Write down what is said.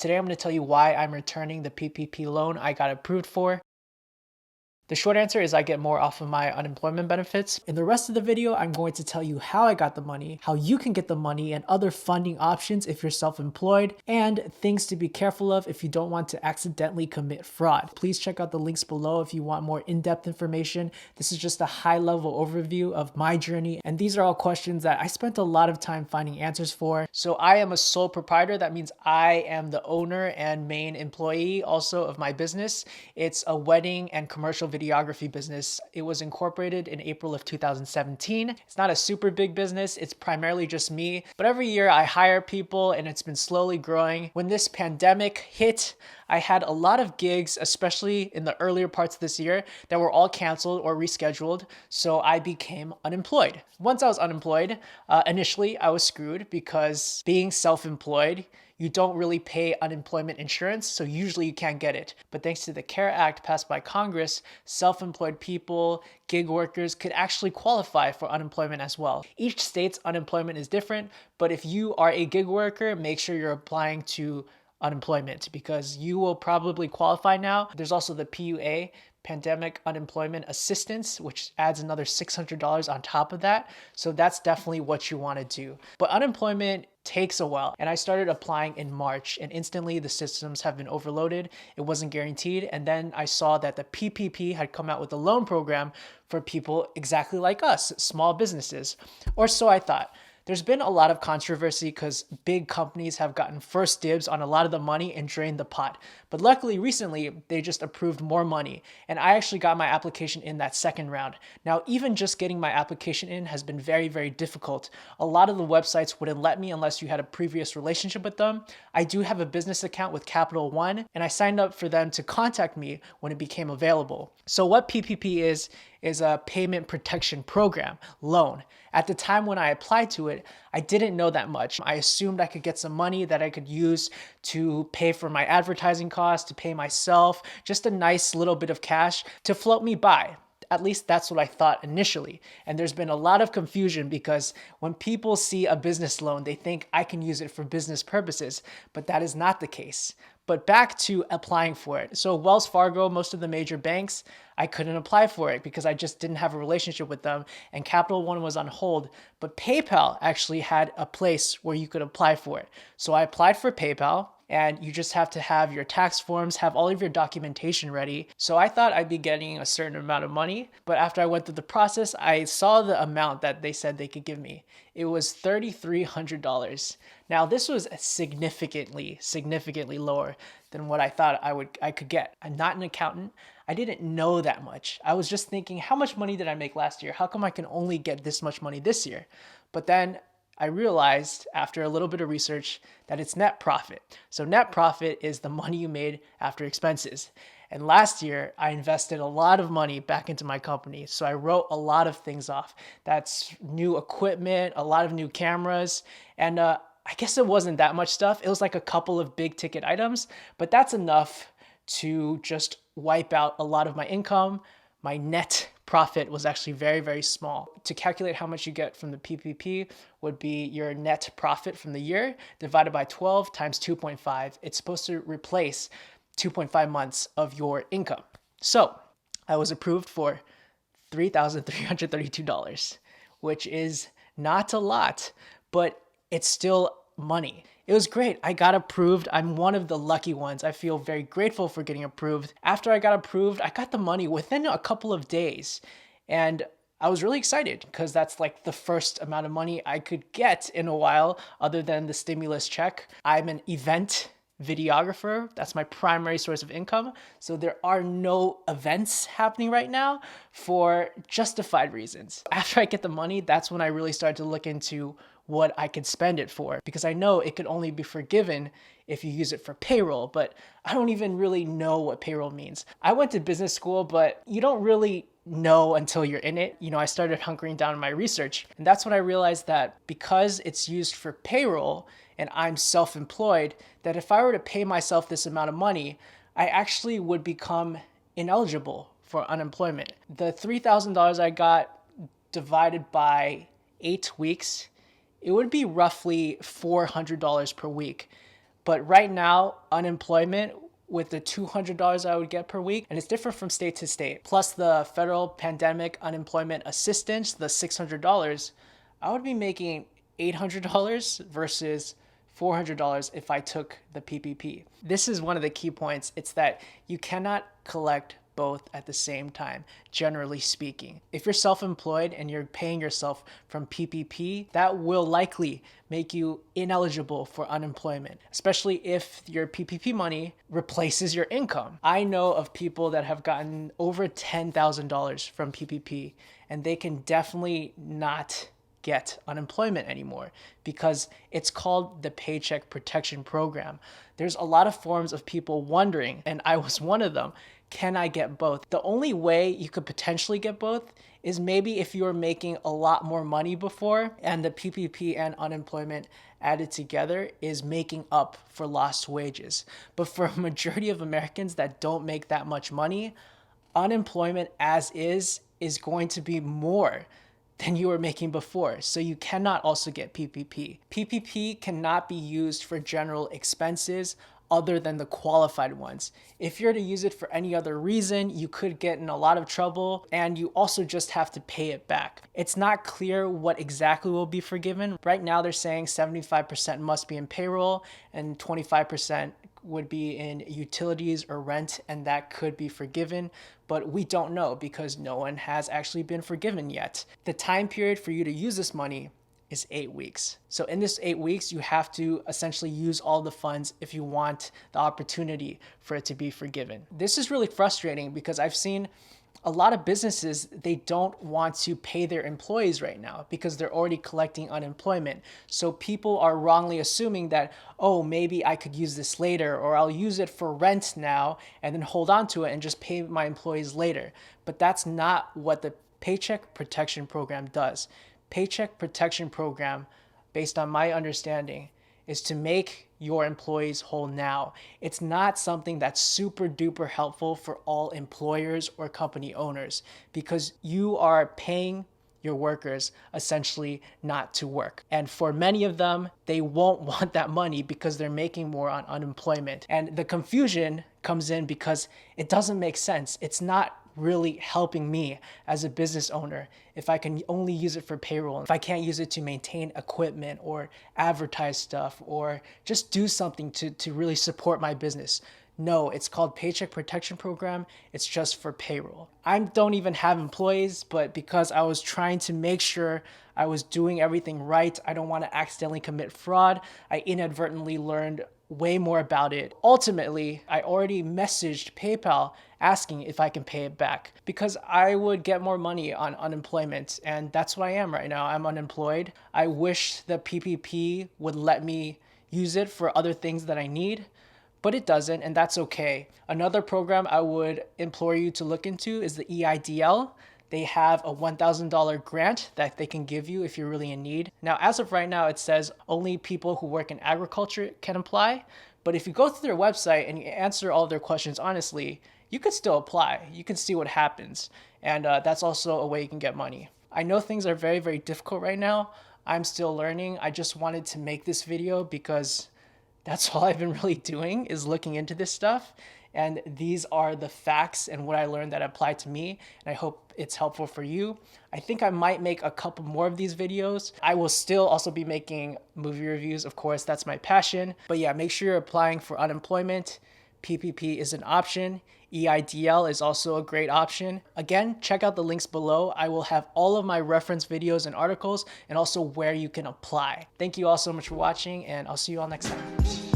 Today I'm going to tell you why I'm returning the PPP loan I got approved for. The short answer is I get more off of my unemployment benefits. In the rest of the video, I'm going to tell you how I got the money, how you can get the money, and other funding options if you're self-employed, and things to be careful of if you don't want to accidentally commit fraud. Please check out the links below if you want more in-depth information. This is just a high-level overview of my journey, and these are all questions that I spent a lot of time finding answers for. So I am a sole proprietor. That means I am the owner and main employee also of my business. It's a wedding and commercial videography business. It was incorporated in April of 2017. It's not a super big business. It's primarily just me, but every year I hire people and it's been slowly growing. When this pandemic hit, I had a lot of gigs, especially in the earlier parts of this year, that were all canceled or rescheduled. So I became unemployed. Once I was unemployed, initially I was screwed because being self-employed, you don't really pay unemployment insurance, so usually you can't get it. But thanks to the CARE Act passed by Congress, self-employed people, gig workers could actually qualify for unemployment as well. Each state's unemployment is different, but if you are a gig worker, make sure you're applying to unemployment because you will probably qualify now. There's also the PUA, Pandemic Unemployment Assistance, which adds another $600 on top of that. So that's definitely what you want to do. But unemployment takes a while. And I started applying in March and instantly the systems have been overloaded. It wasn't guaranteed. And then I saw that the PPP had come out with a loan program for people exactly like us, small businesses. Or so I thought. There's been a lot of controversy because big companies have gotten first dibs on a lot of the money and drained the pot. But luckily, recently, they just approved more money. And I actually got my application in that second round. Now, even just getting my application in has been very, very difficult. A lot of the websites wouldn't let me unless you had a previous relationship with them. I do have a business account with Capital One, and I signed up for them to contact me when it became available. So what PPP is a payment protection program, loan. At the time when I applied to it, I didn't know that much. I assumed I could get some money that I could use to pay for my advertising costs, to pay myself, just a nice little bit of cash to float me by. At least that's what I thought initially. And there's been a lot of confusion because when people see a business loan, they think I can use it for business purposes, but that is not the case. But back to applying for it. So Wells Fargo, most of the major banks, I couldn't apply for it because I just didn't have a relationship with them and Capital One was on hold. But PayPal actually had a place where you could apply for it. So I applied for PayPal. And you just have to have your tax forms, have all of your documentation ready. So I thought I'd be getting a certain amount of money, but after I went through the process, I saw the amount that they said they could give me. It was $3,300. Now this was significantly lower than what I thought I could get. I'm not an accountant. I didn't know that much. I was just thinking, how much money did I make last year? How come I can only get this much money this year? But then I realized after a little bit of research that it's net profit. So net profit is the money you made after expenses. And last year, I invested a lot of money back into my company. So I wrote a lot of things off. That's new equipment, a lot of new cameras. And I guess it wasn't that much stuff. It was like a couple of big ticket items, but that's enough to just wipe out a lot of my income. My net profit was actually very, very small. To calculate how much you get from the PPP would be your net profit from the year divided by 12 times 2.5. It's supposed to replace 2.5 months of your income. So I was approved for $3,332, which is not a lot, but it's still money. It was great. I got approved. I'm one of the lucky ones. I feel very grateful for getting approved. After I got approved, I got the money within a couple of days. And I was really excited because that's like the first amount of money I could get in a while other than the stimulus check. I'm an event videographer. That's my primary source of income. So there are no events happening right now for justified reasons. After I get the money, that's when I really started to look into what I could spend it for because I know it could only be forgiven if you use it for payroll, but I don't even really know what payroll means. I went to business school, but you don't really know until you're in it. I started hunkering down my research, and that's when I realized that because it's used for payroll and I'm self-employed, that if I were to pay myself this amount of money, I actually would become ineligible for unemployment. The $3,000 I got divided by 8 weeks, it would be roughly $400 per week. But right now, unemployment with the $200 I would get per week, and it's different from state to state, plus the federal pandemic unemployment assistance, the $600, I would be making $800 versus $400 if I took the PPP. This is one of the key points. It's that you cannot collect both at the same time, generally speaking. If you're self-employed and you're paying yourself from PPP, that will likely make you ineligible for unemployment, especially if your PPP money replaces your income. I know of people that have gotten over $10,000 from PPP, and they can definitely not get unemployment anymore because it's called the Paycheck Protection Program. There's a lot of forms of people wondering, and I was one of them, can I get both? The only way you could potentially get both is maybe if you were making a lot more money before and the PPP and unemployment added together is making up for lost wages. But for a majority of Americans that don't make that much money, unemployment as is going to be more than you were making before. So you cannot also get PPP. PPP cannot be used for general expenses other than the qualified ones. If you're to use it for any other reason, you could get in a lot of trouble, and you also just have to pay it back. It's not clear what exactly will be forgiven. Right now they're saying 75% must be in payroll and 25% would be in utilities or rent, and that could be forgiven, but we don't know because no one has actually been forgiven yet. The time period for you to use this money is 8 weeks. So in this 8 weeks, you have to essentially use all the funds if you want the opportunity for it to be forgiven. This is really frustrating because I've seen a lot of businesses, they don't want to pay their employees right now because they're already collecting unemployment. So people are wrongly assuming that, oh, maybe I could use this later, or I'll use it for rent now and then hold on to it and just pay my employees later. But that's not what the Paycheck Protection Program does. Paycheck Protection Program, based on my understanding, is to make your employees whole now. It's not something that's super duper helpful for all employers or company owners because you are paying your workers essentially not to work. And for many of them, they won't want that money because they're making more on unemployment. And the confusion comes in because it doesn't make sense. It's not really helping me as a business owner if I can only use it for payroll, if I can't use it to maintain equipment or advertise stuff or just do something to really support my business. No, it's called Paycheck Protection Program. It's just for payroll. I don't even have employees, but because I was trying to make sure I was doing everything right, I don't want to accidentally commit fraud, I inadvertently learned way more about it. Ultimately, I already messaged PayPal asking if I can pay it back because I would get more money on unemployment, and that's what I am right now. I'm unemployed. I wish the PPP would let me use it for other things that I need, but it doesn't, and that's okay. Another program I would implore you to look into is the EIDL. They have a $1,000 grant that they can give you if you're really in need. Now, as of right now, it says only people who work in agriculture can apply. But if you go through their website and you answer all of their questions honestly, you could still apply. You can see what happens. And that's also a way you can get money. I know things are very, very difficult right now. I'm still learning. I just wanted to make this video because that's all I've been really doing is looking into this stuff. And these are the facts and what I learned that apply to me. And I hope it's helpful for you. I think I might make a couple more of these videos. I will still also be making movie reviews. Of course, that's my passion. But yeah, make sure you're applying for unemployment. PPP is an option. EIDL is also a great option. Again, check out the links below. I will have all of my reference videos and articles and also where you can apply. Thank you all so much for watching, and I'll see you all next time.